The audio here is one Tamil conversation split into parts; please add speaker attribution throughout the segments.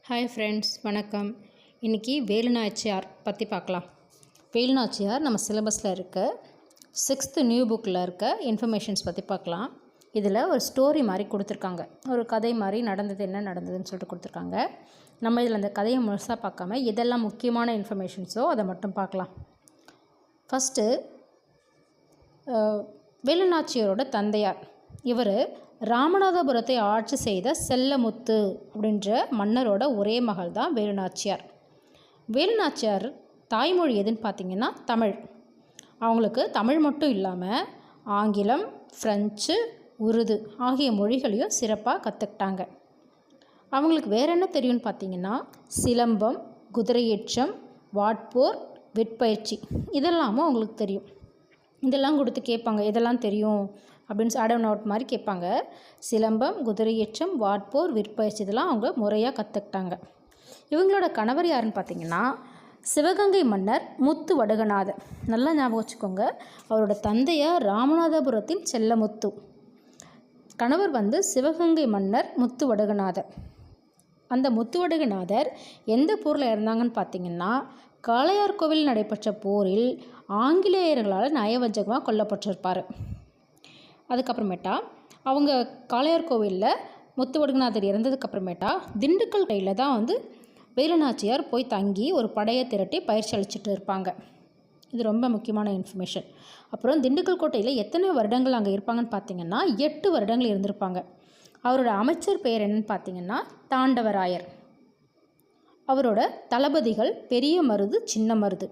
Speaker 1: ஹாய் ஃப்ரெண்ட்ஸ், வணக்கம். இன்றைக்கி வேலுநாச்சியார் பற்றி பார்க்கலாம். வேலுநாச்சியார் நம்ம சிலபஸில் இருக்க 6th நியூ புக்கில் இருக்க இன்ஃபர்மேஷன்ஸ் பற்றி பார்க்கலாம். இதில் ஒரு ஸ்டோரி மாதிரி கொடுத்துருக்காங்க, ஒரு கதை மாதிரி என்ன நடந்ததுன்னு சொல்லிட்டு கொடுத்துருக்காங்க. நம்ம இதில் அந்த கதையை முழுசாக பார்க்காம எதெல்லாம் முக்கியமான இன்ஃபர்மேஷன்ஸோ அதை மட்டும் பார்க்கலாம். ஃபஸ்ட்டு, வேலுநாச்சியாரோட தந்தையார் இவர் ராமநாதபுரத்தை ஆட்சி செய்த செல்லமுத்து அப்படின்ற மன்னரோட ஒரே மகள் தான் வேலுநாச்சியார். வேலுநாச்சியார் தாய்மொழி எதுன்னு பார்த்திங்கன்னா தமிழ். அவங்களுக்கு தமிழ் மட்டும் இல்லாமல் ஆங்கிலம், ஃப்ரெஞ்சு, உருது ஆகிய மொழிகளையும் சிறப்பாக கற்றுக்கிட்டாங்க. அவங்களுக்கு வேறு என்ன தெரியும்னு பார்த்திங்கன்னா சிலம்பம், குதிரையேற்றம், வாட்போர், விற்பயிற்சி இதெல்லாமும் அவங்களுக்கு தெரியும். இதெல்லாம் கொடுத்து கேட்பாங்க, இதெல்லாம் தெரியும் அப்படின்னு அடவு நோட் மாதிரி கேட்பாங்க. சிலம்பம், குதிரையேற்றம், வாட்போர், விற்பயிற்சி இதெல்லாம் அவங்க முறையாக கற்றுக்கிட்டாங்க. இவங்களோட கணவர் யாருன்னு பார்த்திங்கன்னா சிவகங்கை மன்னர் முத்து வடுகநாதர். நல்லா ஞாபகம் வச்சுக்கோங்க, அவரோட தந்தையார் ராமநாதபுரத்தின் செல்லமுத்து, கணவர் சிவகங்கை மன்னர் முத்து வடுகநாதர். அந்த முத்து வடுகநாதர் எந்த போரில் இறந்தாங்கன்னு பார்த்திங்கன்னா காளையார்கோவில் நடைபெற்ற போரில் ஆங்கிலேயர்களால் நயவஞ்சகமாக கொல்லப்பட்டிருப்பார். அதுக்கப்புறமேட்டா அவங்க காளையார்கோவிலில் முத்து வடுகநாதர் இறந்ததுக்கப்புறமேட்டா திண்டுக்கல் கையில் தான் வேலுநாச்சியார் போய் தங்கி ஒரு படையை திரட்டி பயிற்சி அளிச்சுட்டு இருப்பாங்க. இது ரொம்ப முக்கியமான இன்ஃபர்மேஷன். அப்புறம் திண்டுக்கல் கோட்டையில் எத்தனை வருடங்கள் அங்கே இருப்பாங்கன்னு பார்த்திங்கன்னா 8 வருடங்கள் இருந்திருப்பாங்க. அவரோட அமைச்சர் பெயர் என்னன்னு பார்த்திங்கன்னா தாண்டவராயர். அவரோட தளபதிகள் பெரிய மருது, சின்ன மருது.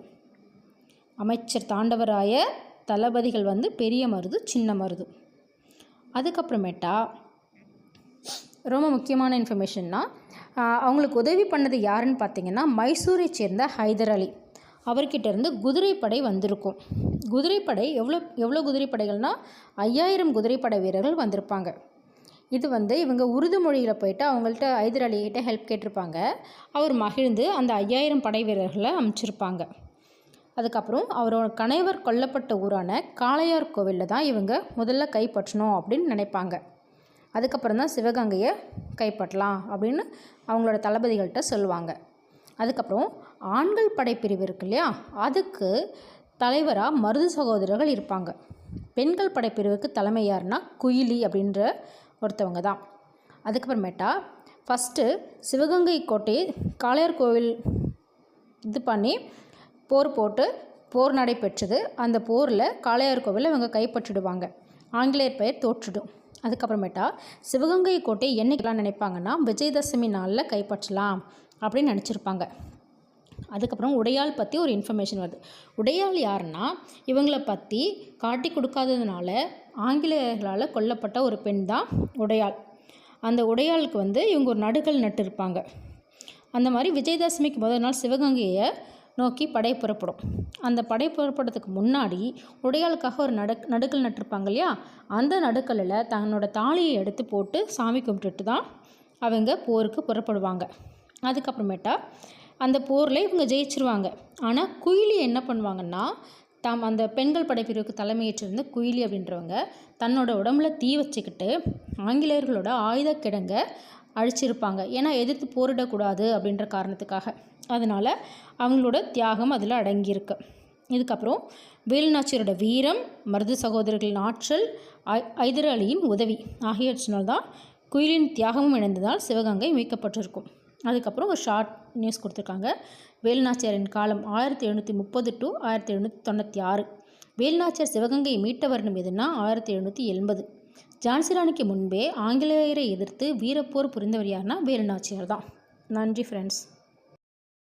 Speaker 1: அமைச்சர் தாண்டவராயர், தளபதிகள் பெரிய மருது, சின்ன மருது. அதுக்கப்புறமேட்டா ரொம்ப முக்கியமான இன்ஃபர்மேஷன்னா அவங்களுக்கு உதவி பண்ணது யாருன்னு பார்த்திங்கன்னா மைசூரை சேர்ந்த ஹைதர் அலி. அவர்கிட்டேருந்து குதிரைப்படை வந்திருக்கும். குதிரைப்படை எவ்வளோ குதிரைப்படைகள்னால் 5000 குதிரைப்படை வீரர்கள் வந்திருப்பாங்க. இது இவங்க உருது மொழியில் போயிட்டு அவங்கள்ட்ட ஹைதர் அலிகிட்ட ஹெல்ப் கேட்டிருப்பாங்க. அவர் மகிழ்ந்து அந்த 5000 படை வீரர்களை அமைச்சிருப்பாங்க. அதுக்கப்புறம் அவரோட கணவர் கொல்லப்பட்ட ஊரான காளையார்கோவிலில் தான் இவங்க முதல்ல கைப்பற்றணும் அப்படின்னு நினைப்பாங்க. அதுக்கப்புறம் தான் சிவகங்கையை கைப்பற்றலாம் அப்படின்னு அவங்களோட தளபதிகள்கிட்ட சொல்லுவாங்க. அதுக்கப்புறம் ஆண்கள் படைப்பிரிவு இருக்கு இல்லையா, அதுக்கு தலைவராக மருது சகோதரர்கள் இருப்பாங்க. பெண்கள் படைப்பிரிவுக்கு தலைமை யாருன்னா குயிலி அப்படின்ற ஒருத்தவங்க தான். அதுக்கப்புறமேட்டா ஃபஸ்ட்டு சிவகங்கை கோட்டையை காளையார்கோவில் இது பண்ணி போர் நடைபெற்றது. அந்த போரில் காளையார்கோவிலை இவங்க கைப்பற்றிடுவாங்க. ஆங்கிலேயர் பெயர் தோற்றுடும். அதுக்கப்புறமேட்டா சிவகங்கை கோட்டையை என்னைக்கெல்லாம் நினைப்பாங்கன்னா விஜயதசமி நாளில் கைப்பற்றலாம் அப்படின்னு நினச்சிருப்பாங்க. அதுக்கப்புறம் உடையாள் பற்றி ஒரு இன்ஃபர்மேஷன் வருது. உடையாள் யாருன்னா இவங்களை பற்றி காட்டி கொடுக்காததுனால ஆங்கிலேயர்களால் கொல்லப்பட்ட ஒரு பெண் தான் உடையாள். அந்த உடையாளுக்கு இவங்க ஒரு நடுக்கல் நட்டிருப்பாங்க. அந்த மாதிரி விஜயதசமிக்கு முதல் நாள் சிவகங்கையை நோக்கி படை புறப்படும். அந்த படை புறப்படுறதுக்கு முன்னாடி உடையாளுக்காக ஒரு நடுக்கல் நட்டிருப்பாங்க இல்லையா, அந்த நடுக்கல்லில் தன்னோட தாலியை எடுத்து போட்டு சாமி கும்பிட்டுட்டு தான் அவங்க போருக்கு புறப்படுவாங்க. அதுக்கப்புறமேட்டா அந்த போரில் இவங்க ஜெயிச்சிருவாங்க. ஆனால் குயிலி என்ன பண்ணுவாங்கன்னா அந்த பெண்கள் படைப்பிரிவுக்கு தலைமையேற்றிருந்த குயிலி அப்படின்றவங்க தன்னோட உடம்புல தீ வச்சுக்கிட்டு ஆங்கிலேயர்களோட ஆயுத கிடங்க அழிச்சிருப்பாங்க. ஏன்னா எதிர்த்து போரிடக்கூடாது அப்படின்ற காரணத்துக்காக. அதனால் அவங்களோட தியாகம் அதில் அடங்கியிருக்கு. இதுக்கப்புறம் வேலுநாச்சியாரோட வீரம், மருது சகோதரர்களின் ஆற்றல், ஹைதர் அலியின் உதவி ஆகியவற்றினால் தான் குயிலின் தியாகமும் இணைந்ததால் சிவகங்கை மீட்கப்பட்டிருக்கும். அதுக்கப்புறம் ஒரு ஷார்ட் நியூஸ் கொடுத்துருக்காங்க. வேலுநாச்சியாரின் காலம் 1730 to 1796. வேலுநாச்சியார் சிவகங்கையை மீட்ட வருடம் எதுனா 1780. ஜான்சி ராணிக்கு முன்பே ஆங்கிலேயரை எதிர்த்து வீரப்போர் புரிந்தவர் யாருன்னா வேலுநாச்சியார் தான். நன்றி ஃப்ரெண்ட்ஸ்.